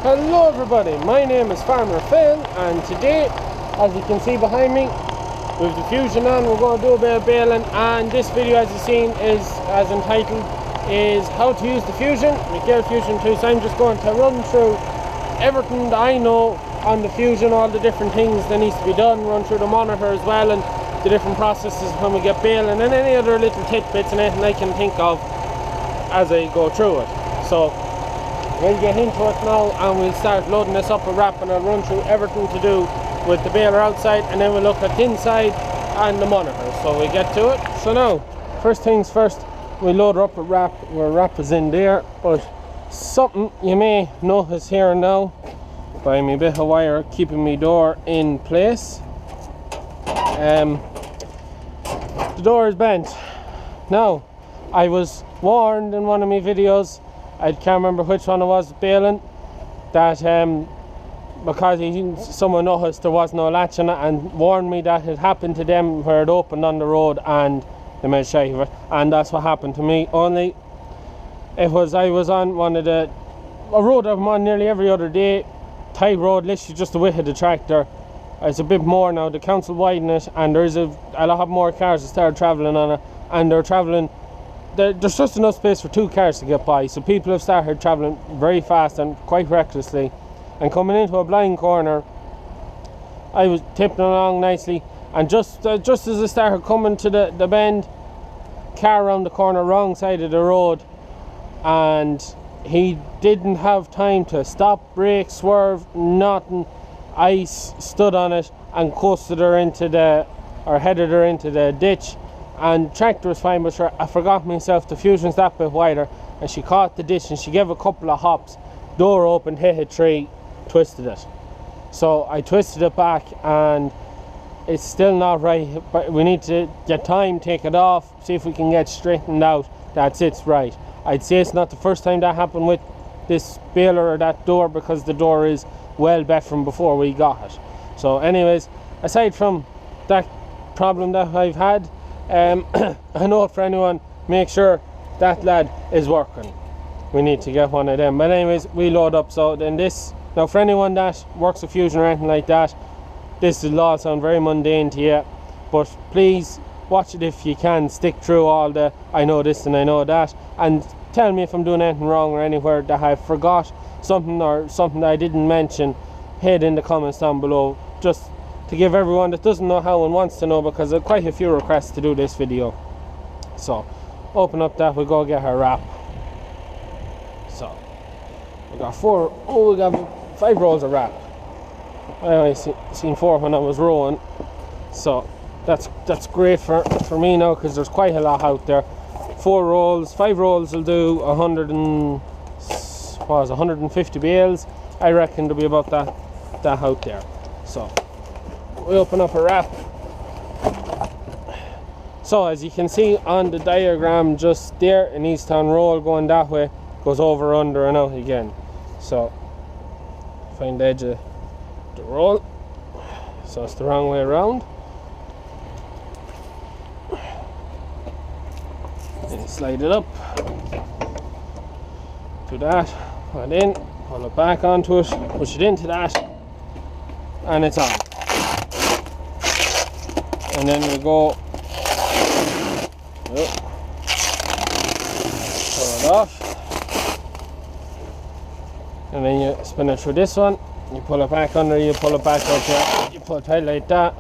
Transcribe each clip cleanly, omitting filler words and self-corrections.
Hello everybody, my name is Farmer Phil, and today, as you can see behind me, with the Fusion on, we're going to do a bit of baling. And this video, as you've seen, is as entitled is how to use the Fusion, Mchale Fusion 2. So I'm just going to run through everything that I know on the Fusion, all the different things that needs to be done, run through the monitor as well, and the different processes when we get baling, and any other little tidbits and anything I can think of as I go through it. So we'll get into it now, and we'll start loading this up a wrap, and I'll run through everything to do with the baler outside, and then we'll look at the inside and the monitor. So we get to it. So now, first things first, we load her up a wrap where wrap is in there, but something you may notice here now by me bit of wire keeping me door in place. The door is bent. Now, I was warned in one of my videos, I can't remember which one it was, baling, that because someone noticed there was no latch on it and warned me that it happened to them where it opened on the road and they made shy of it, and that's what happened to me. Only I was on one of a road I'm on nearly every other day, tight road, literally just the width of the tractor. It's a bit more now, the council widened it, and there's a lot more cars that started travelling on it, and they're travelling. There's just enough space for 2 cars to get by, so people have started travelling very fast and quite recklessly. And coming into a blind corner, I was tipping along nicely, and just as I started coming to the bend, car around the corner, wrong side of the road, and he didn't have time to stop, brake, swerve, nothing. I stood on it and coasted her headed her into the ditch. And tractor was fine, but sure, I forgot myself, the Fusion's that bit wider, and she caught the ditch and she gave a couple of hops, door opened, hit a tree, twisted it. So I twisted it back, and it's still not right, but we need to get time, take it off, see if we can get straightened out that it's right. I'd say it's not the first time that happened with this baler or that door, because the door is well bet from before we got it. So anyways, aside from that problem that I've had, I know for anyone, make sure that lad is working. We need to get one of them. But anyways, we load up. So then this, now for anyone that works a Fusion or anything like that, this will all sound very mundane to you, but please watch it if you can. Stick through all the I know this and I know that, and tell me if I'm doing anything wrong or anywhere that I forgot something or something that I didn't mention. Head in the comments down below, just to give everyone that doesn't know how and wants to know, because there are quite a few requests to do this video. So open up that, we'll go get her wrap. So we got we got 5 rolls of wrap. I only seen 4 when I was rowing, so that's great for me now, because there's quite a lot out there. 5 rolls will do 150 bales. I reckon there'll be about that out there. So we open up a wrap. So as you can see on the diagram just there, an eastbound roll going that way goes over, under and out again. So find the edge of the roll, so it's the wrong way around, and slide it up to that, put it in, pull it back onto it, push it into that, and it's on. And then we go, pull it off, and then you spin it through this one, you pull it back under, you pull it back up here, you pull it tight like that,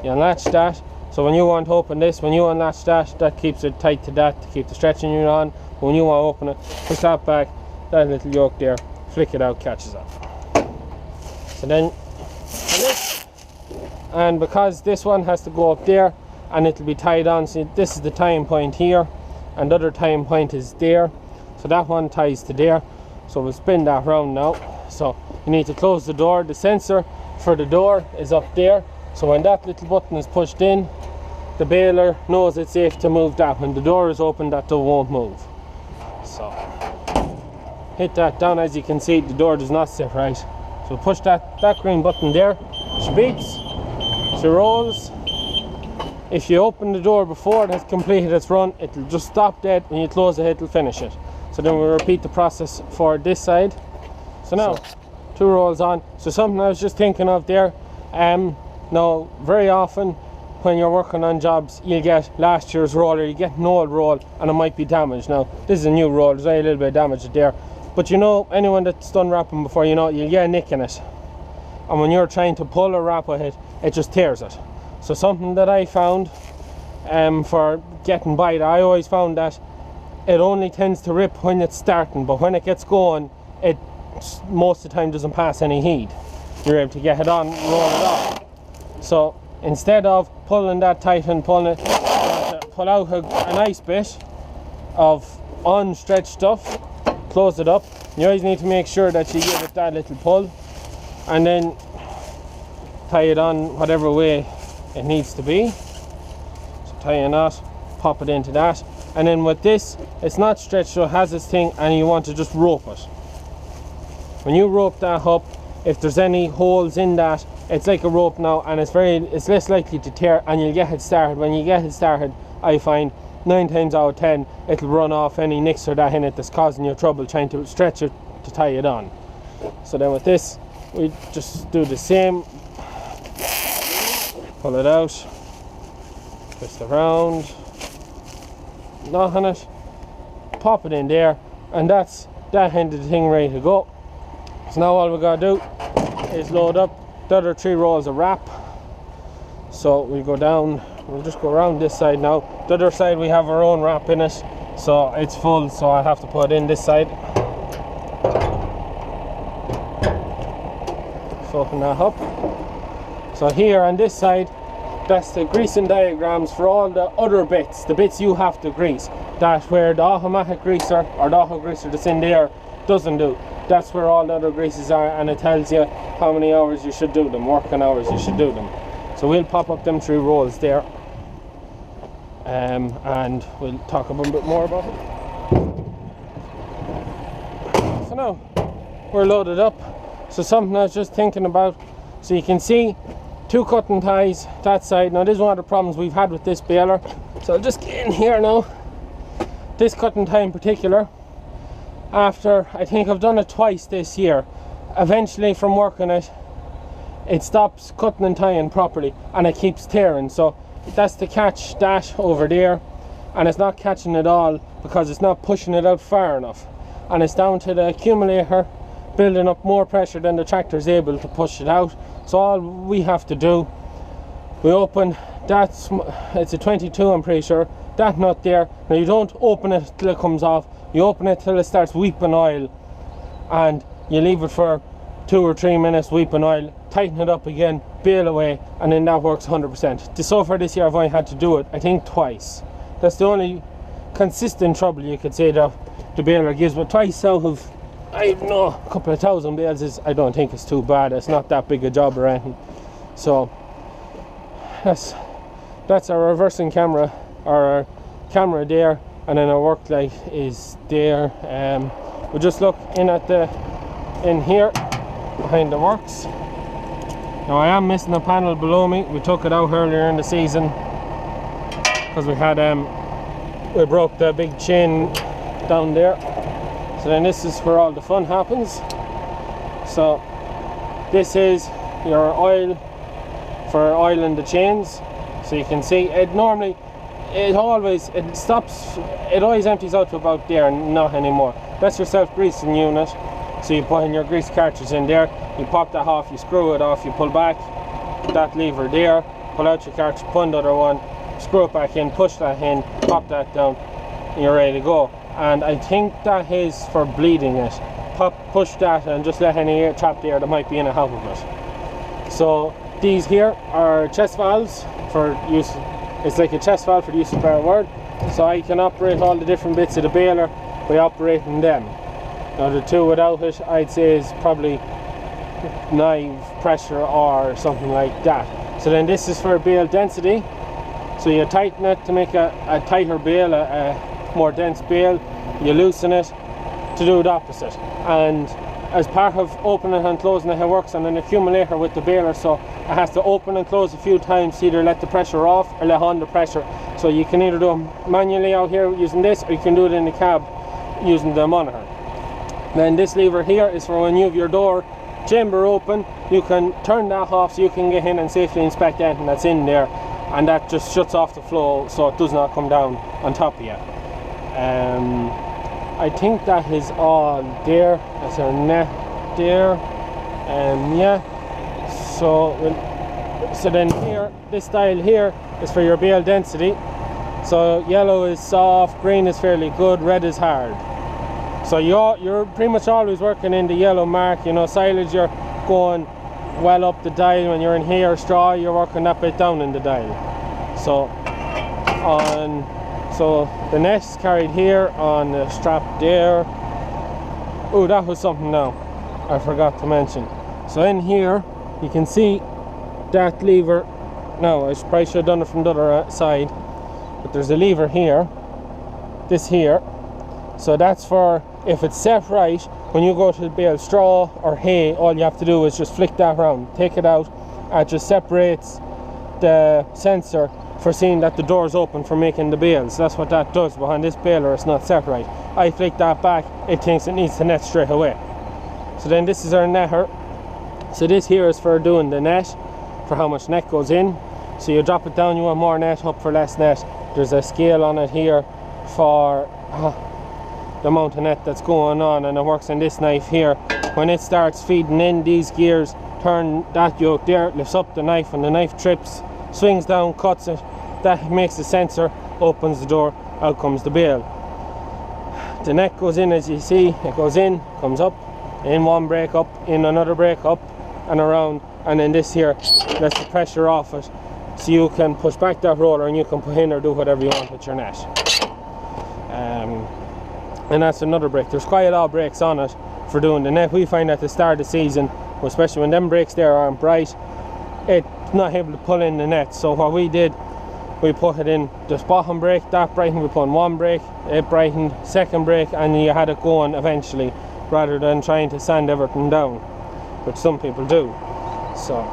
you unlatch that. So when you want to open this, when you unlatch that keeps it tight to that, to keep the stretching unit on. But when you want to open it, push that back, that little yoke there, flick it out, catches up. So then, and because this one has to go up there and it'll be tied on, so this is the tying point here, and the other tying point is there, so that one ties to there. So we'll spin that round now. So you need to close the door. The sensor for the door is up there, so when that little button is pushed in, the baler knows it's safe to move that. When the door is open, that door won't move. So hit that down. As you can see, the door does not sit right, so push that green button there. She beeps, she rolls. If you open the door before it has completed its run, it'll just stop dead. When you close it, it'll finish it. So then we'll repeat the process for this side. So now, 2 rolls on. So something I was just thinking of there, now very often when you're working on jobs, you'll get last year's roll or you get an old roll and it might be damaged. Now, this is a new roll, there's only a little bit of damage there. But you know, anyone that's done wrapping before, you know, you'll get a nick in it. And when you're trying to pull a wrap with it, it just tears it. So something that I found for getting by that, I always found that it only tends to rip when it's starting, but when it gets going, it most of the time doesn't pass any heat. You're able to get it on, roll it off. So instead of pulling that tight and pulling it, pull out a nice bit of unstretched stuff, close it up. You always need to make sure that you give it that little pull and then tie it on whatever way it needs to be. So tie a knot, pop it into that, and then with this, it's not stretched, so it has this thing, and you want to just rope it. When you rope that up, if there's any holes in that, it's like a rope now, and it's less likely to tear, and you'll get it started. When you get it started, I find 9 times out of 10 it'll run off any nicks or that in it that's causing you trouble trying to stretch it to tie it on. So then with this, we just do the same. Pull it out, twist around, knot on it, pop it in there, and that's that end of the thing ready to go. So now all we gotta do is load up the other 3 rolls of wrap. So we go down, we'll just go around this side now. The other side we have our own wrap in it, so it's full, so I have to put it in this side. So open that up. So here on this side, that's the greasing diagrams for all the other bits, the bits you have to grease. That's where the automatic greaser or the auto greaser that's in there doesn't do. That's where all the other greases are, and it tells you how many hours you should do them, working hours you should do them. So we'll pop up them 3 rolls there, and we'll talk a bit more about it. So now we're loaded up. So something I was just thinking about, so you can see 2 cutting ties that side. Now this is one of the problems we've had with this baler, so I'll just get in here now. This cutting tie in particular, after I think I've done it twice this year, eventually from working it, it stops cutting and tying properly and it keeps tearing. So that's to catch that over there, and it's not catching it all because it's not pushing it out far enough, and it's down to the accumulator building up more pressure than the tractor is able to push it out. So all we have to do, we open that, it's a 22 I'm pretty sure, that nut there. Now you don't open it till it comes off, you open it till it starts weeping oil, and you leave it for 2 or 3 minutes weeping oil, tighten it up again, bail away, and then that works 100%. So far this year I've only had to do it I think twice. That's the only consistent trouble you could say that the baler gives, but twice out of, I don't know, a couple of thousand bales is, I don't think it's too bad. It's not that big a job or anything. So that's our reversing camera, our camera there, and then our work light is there. We'll just look in here behind the works. Now I am missing a panel below me. We took it out earlier in the season because we broke the big chain down there. So then this is where all the fun happens. So this is your oil for oiling the chains. So you can see it normally, it always empties out to about there and not anymore. That's your self-greasing unit. So you put in your grease cartridge in there, you pop that off, you screw it off, you pull back that lever there, pull out your cartridge, pull another one, screw it back in, push that in, pop that down, and you're ready to go. And I think that is for bleeding it. Push that and just let any air, trapped air that might be in a half of it. So these here are chest valves for use. It's like a chest valve for the use of better word. So I can operate all the different bits of the baler by operating them. Now the 2 without it, I'd say is probably knife pressure or something like that. So then this is for bale density. So you tighten it to make a tighter bale, a more dense bale. You loosen it to do the opposite. And as part of opening and closing it works on an accumulator with the baler, so it has to open and close a few times to either let the pressure off or let on the pressure. So you can either do it manually out here using this, or you can do it in the cab using the monitor. Then this lever here is for when you have your door chamber open, you can turn that off so you can get in and safely inspect anything that's in there, and that just shuts off the flow so it does not come down on top of you. I think that is all there. That's our net there. Yeah. So then here, this style here is for your bale density. So yellow is soft, green is fairly good, red is hard. So you're pretty much always working in the yellow mark. You know, silage, you're going well up the dial. When you're in here, straw, you're working that bit down in the dial. So the net is carried here on the strap there. Oh, that was something now I forgot to mention. So in here you can see that lever. Now I probably should have done it from the other side, but there's a lever here, this here. So that's for if it's set right, when you go to bale straw or hay, all you have to do is just flick that around, take it out, and it just separates the sensor for seeing that the door is open for making the bales. That's what that does. Behind this baler it's not set right. I flick that back, it thinks it needs to net straight away. So then this is our netter. So this here is for doing the net, for how much net goes in. So you drop it down, you want more net, up for less net. There's a scale on it here for the amount of net that's going on, and it works on this knife here. When it starts feeding in, these gears turn that yoke there, lifts up the knife, and the knife trips, swings down, cuts it. That makes the sensor, opens the door, out comes the bale. The net goes in, as you see, it goes in, comes up, in one break up, in another break up and around, and then this here lets the pressure off it, so you can push back that roller and you can put in or do whatever you want with your net. And that's another break. There's quite a lot of breaks on it for doing the net. We find at the start of the season, especially when them breaks there aren't bright, it's not able to pull in the net. So what we did, we put it in this bottom brake, that brightened, we put in one brake, it brightened, second brake, and you had it going eventually, rather than trying to sand everything down, which some people do. So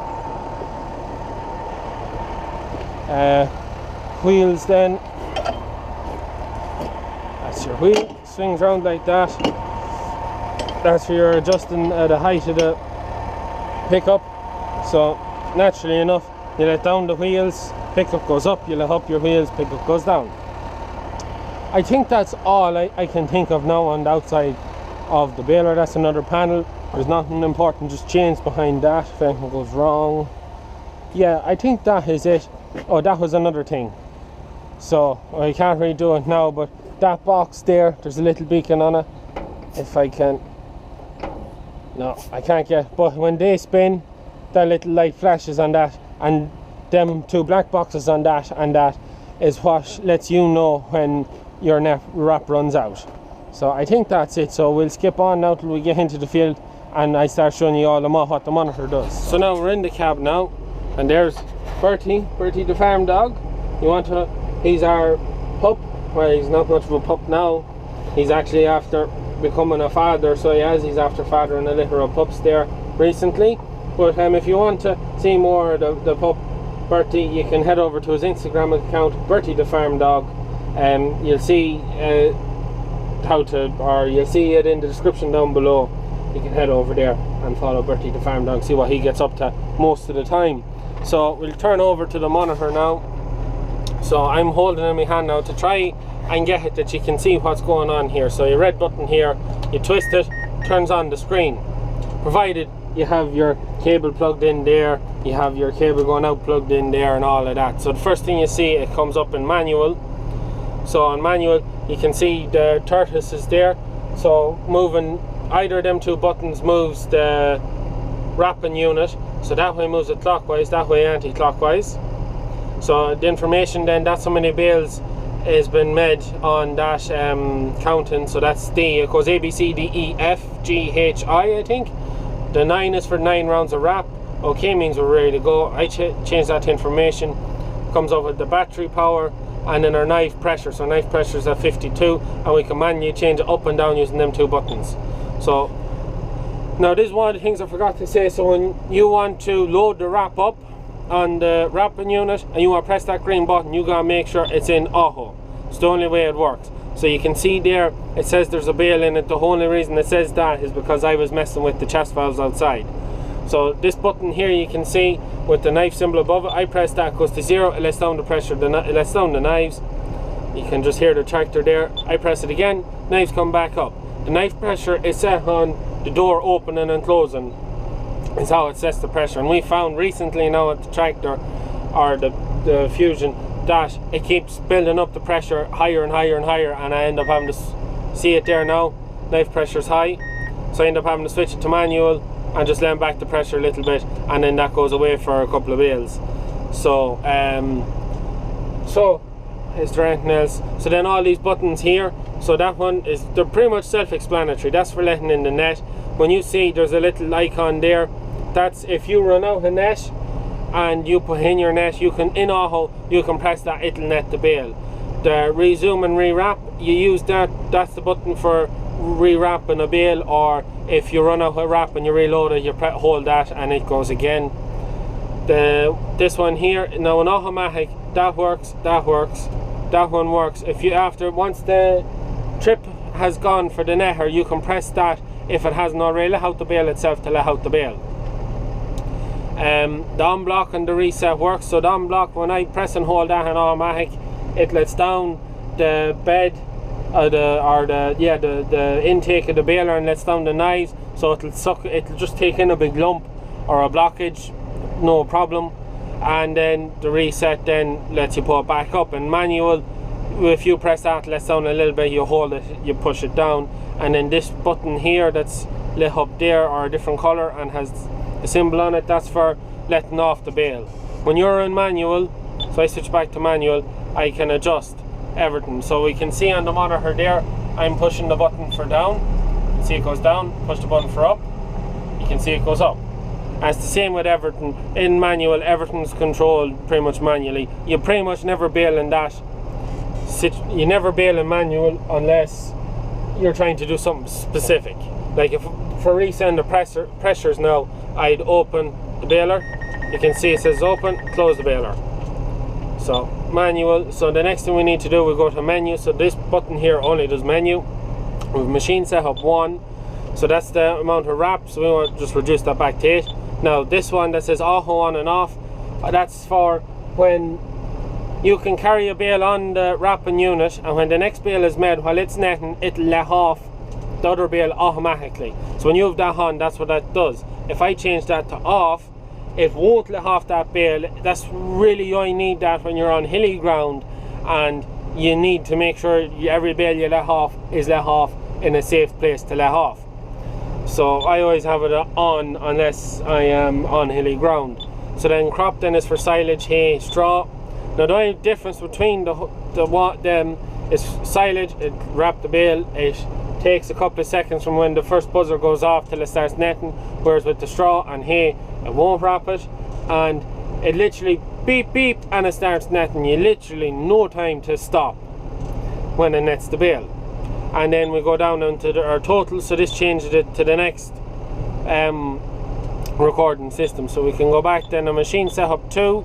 wheels then, that's your wheel, swings around like that. That's for your adjusting the height of the pickup. So naturally enough, you let down the wheels, pickup goes up, you let up your wheels, pickup goes down. I think that's all I can think of now on the outside of the baler. That's another panel. There's nothing important, just chains behind that if anything goes wrong. Yeah, I think that is it. Oh, that was another thing. So I can't really do it now, but that box there, there's a little beacon on it. If I can, no, I can't get, but when they spin, that little light flashes on that, and them two black boxes on that and that is what lets you know when your net wrap runs out. So I think that's it. So we'll skip on now till we get into the field and I start showing you all what the monitor does. So now we're in the cab now, and there's Bertie the farm dog. He's our pup. Well, he's not much of a pup now. He's actually after becoming a father, so he's after fathering a litter of pups there recently. But if you want to see more of the pup Bertie, you can head over to his Instagram account, Bertie the farm dog. You'll see you'll see it in the description down below. You can head over there and follow Bertie the farm dog, see what he gets up to most of the time. So we'll turn over to the monitor now. So I'm holding in my hand now to try and get it that you can see what's going on here. So your red button here, you twist it, turns on the screen. Provided you have your cable plugged in there, you have your cable going out plugged in there and all of that. So the first thing you see, it comes up in manual. So on manual you can see the tortoise is there. So moving either of them two buttons moves the wrapping unit. So that way moves it clockwise, that way anti-clockwise. So the information then, that's how many bales has been made on that counting. So that's D, it goes A, B, C, D, E, F, G, H, I think. The 9 is for 9 rounds of wrap. OK means we're ready to go. I change that to information. Comes up with the battery power and then our knife pressure. So knife pressure is at 52 and we can manually change it up and down using them two buttons. So now this is one of the things I forgot to say. So when you want to load the wrap up on the wrapping unit and you want to press that green button, you gotta make sure it's in auto. It's the only way it works. So you can see there, it says there's a bail in it. The only reason it says that is because I was messing with the chest valves outside. So this button here, you can see with the knife symbol above it, I press that, goes to 0, it lets down the pressure, it lets down the knives. You can just hear the tractor there. I press it again, knives come back up. The knife pressure is set on the door opening and closing, is how it sets the pressure. And we found recently now at the tractor, or the Fusion, that it keeps building up the pressure higher and higher and higher, and I end up having to see it there now, knife pressure is high, so I end up having to switch it to manual and just let back the pressure a little bit, and then that goes away for a couple of bales. So is there anything else? So then all these buttons here, so that one is, they're pretty much self-explanatory. That's for letting in the net. When you see there's a little icon there, that's if you run out of net and you put in your net, you can, in auto, you can press that, it'll net the bail. The resume and rewrap, you use that, that's the button for rewrapping a bail, or if you run out of wrap and you reload it, you hold that and it goes again. This one here, now an automatic, that works, that one works. If you once the trip has gone for the netter, you can press that if it hasn't already let out the bail itself to let out the bail. The unblock and the reset works. So the unblock, when I press and hold that in automatic, it lets down the bed the intake of the baler and lets down the knives, so it'll just take in a big lump or a blockage, no problem. And then the reset then lets you put it back up. And manual, if you press that, it lets down a little bit, you hold it, you push it down. And then this button here that's lit up there, or a different colour and has the symbol on it, that's for letting off the bail. When you're in manual, so I switch back to manual, I can adjust everything. So we can see on the monitor there, I'm pushing the button for down, you can see it goes down, push the button for up, you can see it goes up. And it's the same with everything. In manual, everything's controlled pretty much manually. You pretty much never bail in that. You never bail in manual unless you're trying to do something specific. Like if for resend the pressures now, I'd open the baler. You can see it says open, close the baler. So manual. So the next thing we need to do, we go to menu. So this button here only does menu. We have machine setup 1. So that's the amount of wrap. So we want to just reduce that back to 8. Now this one that says auto on and off, that's for when you can carry a bale on the wrapping unit, and when the next bale is made, while it's netting, it'll let off the other bale automatically. So when you have that on, that's what that does. If I change that to off, it won't let off that bale. That's really, you only need that when you're on hilly ground, and you need to make sure every bale you let off is let off in a safe place to let off. So I always have it on unless I am on hilly ground. So then crop then is for silage, hay, straw. Now the only difference between them is silage, it wrap the bale, it takes a couple of seconds from when the first buzzer goes off till it starts netting, whereas with the straw and hay, it won't wrap it, and it literally beep beep and it starts netting. You literally no time to stop when it nets the bale. And then we go down into our total, so this changes it to the next recording system. So we can go back then to machine setup 2.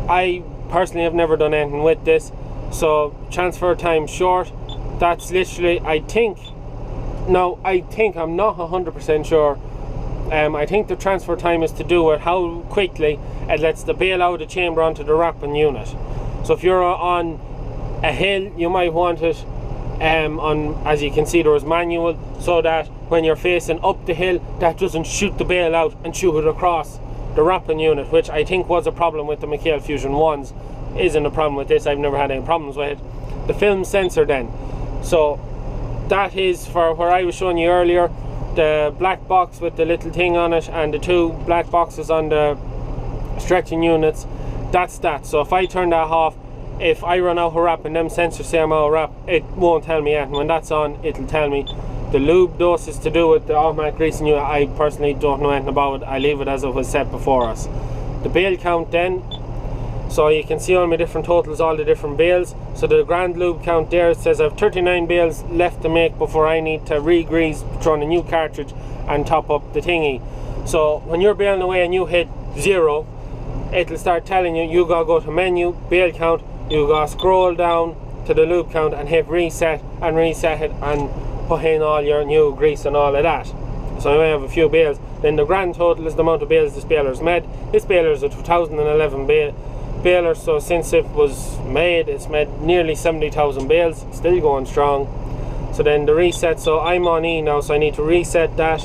I personally have never done anything with this, so transfer time short, that's literally, I think I'm not 100% sure, I think the transfer time is to do with how quickly it lets the bale out of the chamber onto the wrapping unit. So if you're on a hill, you might want it as you can see, there was manual, so that when you're facing up the hill, that doesn't shoot the bale out and shoot it across the wrapping unit, which I think was a problem with the Mchale Fusion 1s. Isn't a problem with this, I've never had any problems with it. The film sensor then, so that is for where I was showing you earlier, the black box with the little thing on it and the 2 black boxes on the stretching units, that's that. So if I turn that off, if I run out of wrap and them sensors say I'm out of wrap, it won't tell me anything. When that's on, it'll tell me. The lube dose is to do with the automatic greasing unit. I personally don't know anything about it. I leave it as it was set before us. The bale count then, so you can see all my different totals, all the different bales. So the grand lube count there, it says I have 39 bales left to make before I need to re-grease, throw in a new cartridge and top up the thingy. So when you're baling away and you hit 0, it'll start telling you, you gotta go to menu, bale count, you gotta scroll down to the lube count and hit reset, and reset it and put in all your new grease and all of that. So I may have a few bales. Then the grand total is the amount of bales this baler's made. This baler is a 2011 baler, so since it was made, it's made nearly 70,000 bales, still going strong. So then the reset, so I'm on E now, so I need to reset that.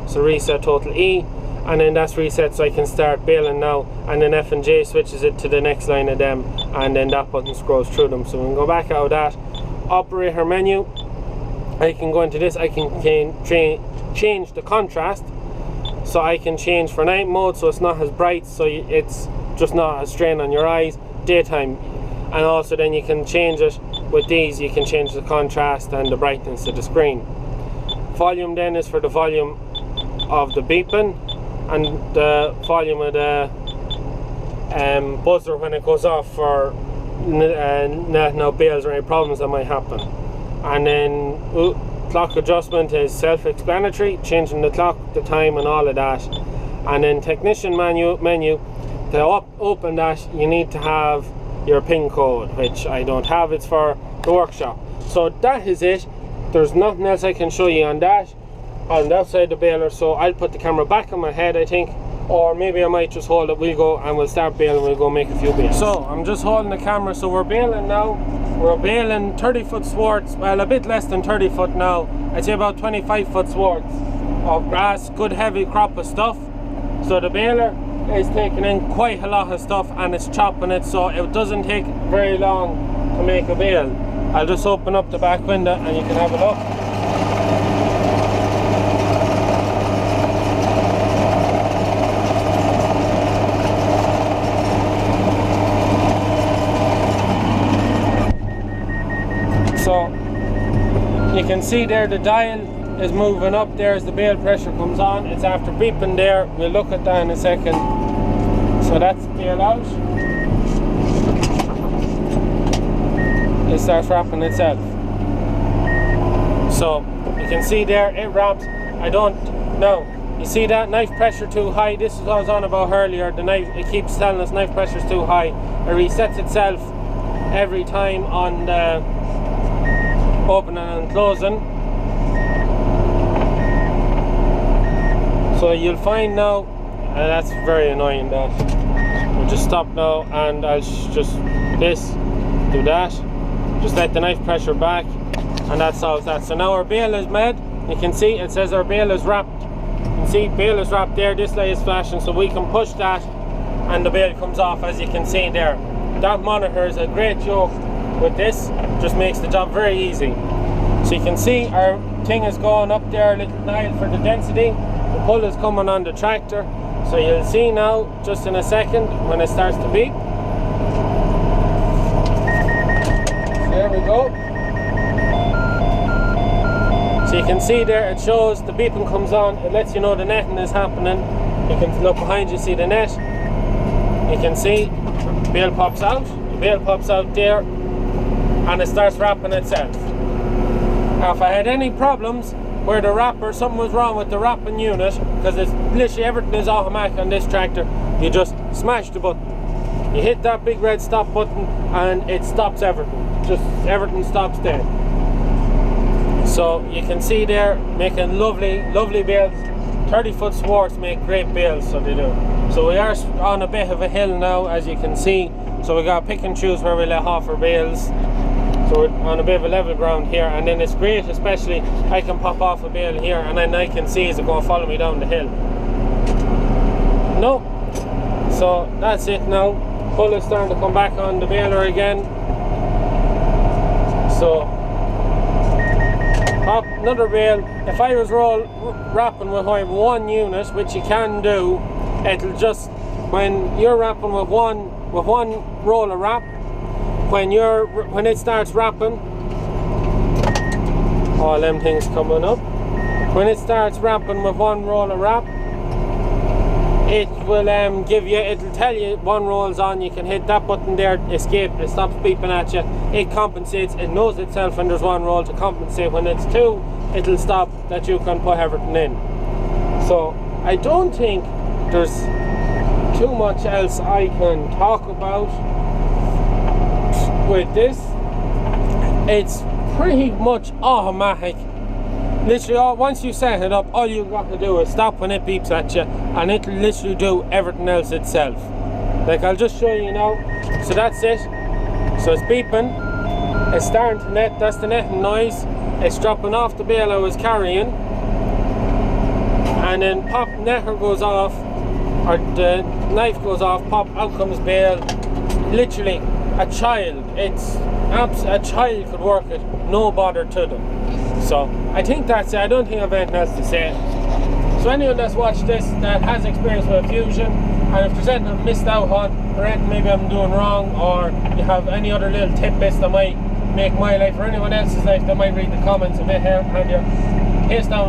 So reset total E, and then that's reset so I can start baling now, and then F and J switches it to the next line of them, and then that button scrolls through them. So we can go back out of that, operator menu, I can go into this, I can change the contrast, so I can change for night mode so it's not as bright, so it's just not a strain on your eyes, daytime. And also then you can change it with these, you can change the contrast and the brightness of the screen. Volume then is for the volume of the beeping, and the volume of the buzzer when it goes off for no bales or any problems that might happen. And then clock adjustment is self-explanatory, changing the clock, the time and all of that. And then technician menu to open that you need to have your PIN code, which I don't have, it's for the workshop. So that is it. There's nothing else I can show you on that, on the outside the baler. So I'll put the camera back on my head, I think, or maybe I might just hold it. We'll go and we'll start baling, we'll go make a few bales. So I'm just holding the camera, so we're baling now. We're baling 30-foot swarts, well a bit less than 30 foot now, I'd say about 25-foot swarts of grass, good heavy crop of stuff. So the baler is taking in quite a lot of stuff and it's chopping it, so it doesn't take very long to make a bale. I'll just open up the back window and you can have a look. So you can see there the dial is moving up there as the bale pressure comes on. It's after beeping there. We'll look at that in a second. So that's bale out. It starts wrapping itself. So you can see there it wraps. I don't know. You see that knife pressure too high? This is what I was on about earlier. The knife, it keeps telling us knife pressure is too high. It resets itself every time on the opening and closing. So you'll find now, and that's very annoying, that we'll just stop now and I'll just this, do that, just let the knife pressure back, and that solves that. So now our bale is made. You can see it says our bale is wrapped. You can see bale is wrapped there, this light is flashing, so we can push that and the bale comes off, as you can see there. That monitor is a great joke with this, just makes the job very easy. So you can see our thing is going up there, a little dial for the density. The pull is coming on the tractor, so you'll see now just in a second when it starts to beep. So there we go. So you can see there it shows the beeping comes on, it lets you know the netting is happening. You can look behind you, see the net. You can see the bale pops out, the bale pops out there, and it starts wrapping itself. Now if I had any problems where the wrapper, something was wrong with the wrapping unit, because it's literally everything is automatic on this tractor, you just smash the button. You hit that big red stop button and it stops everything. Just everything stops dead. So you can see there, making lovely bales. 30-foot swarts make great bales, so they do. So we are on a bit of a hill now, as you can see. So we got to pick and choose where we let off our bales. So we're on a bit of a level ground here, and then it's great, especially I can pop off a bale here and then I can see is it going to follow me down the hill. No. So that's it now. Pull is starting to come back on the baler again. So pop another bale. If I was wrapping with one unit, which you can do, it'll just, when you're wrapping with one roll of wrap, when it starts wrapping, all them things coming up, when it starts wrapping with one roll of wrap, it will it'll tell you one roll's on. You can hit that button there, escape, it stops beeping at you, it compensates, it knows itself when there's one roll to compensate. When it's two, it'll stop, that you can put everything in. So I don't think there's too much else I can talk about with this. It's pretty much automatic. Literally, once you set it up, all you've got to do is stop when it beeps at you, and it'll literally do everything else itself. Like, I'll just show you now. So that's it. So it's beeping, it's starting to net, that's the netting noise. It's dropping off the bale I was carrying, and then pop, netter goes off, or the knife goes off, pop, out comes bale. Literally, a child, a child could work it, no bother to them. So I think that's it. I don't think I've anything else to say. So anyone that's watched this that has experience with a Fusion, and if there's anything I've missed out on, or anything maybe I'm doing wrong, or you have any other little tidbits that might make my life or anyone else's life that might read the comments of it here, and you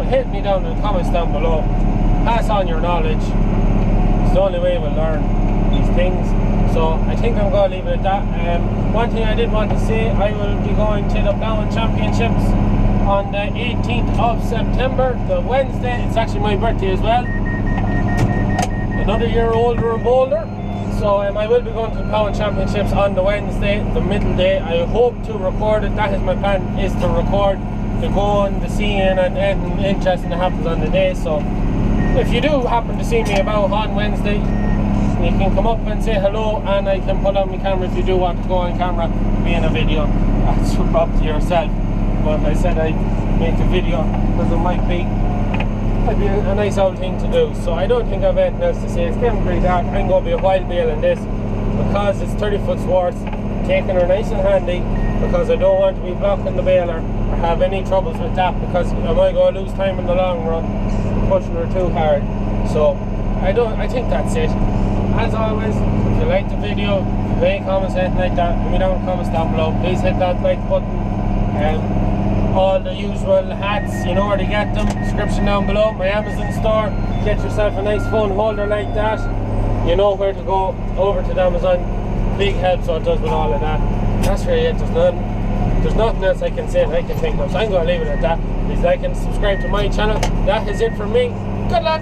hit me down in the comments down below. Pass on your knowledge. It's the only way we'll learn these things. So I think I'm going to leave it at that. One thing I did want to say, I will be going to the Ploughing Championships on the 18th of September, the Wednesday. It's actually my birthday as well. Another year older and bolder. So I will be going to the Ploughing Championships on the Wednesday, the middle day. I hope to record it. That is my plan, is to record the going, the seeing, and anything interesting that happens on the day. So if you do happen to see me about on Wednesday, you can come up and say hello, and I can pull out my camera if you do want to go on camera, be in a video. That's up to yourself. But I said I'd make a video because it might be a nice old thing to do. So I don't think I've anything else to say. It's getting pretty dark. I'm going to be a wild bale in this because it's 30-foot swords, taking her nice and handy, because I don't want to be blocking the baler or have any troubles with that, because I might go lose time in the long run pushing her too hard. So I think that's it. As always, if you like the video, if you have any comments, anything like that, let me know in the comments down below. Please hit that like button. All the usual hats, you know where to get them, description down below. My Amazon store, get yourself a nice phone holder like that, you know where to go, over to the Amazon. Big help, so it does with all of that. That's really it. There's nothing else I can say that I can think of, so I'm going to leave it at that. Please like and subscribe to my channel. That is it from me. Good luck.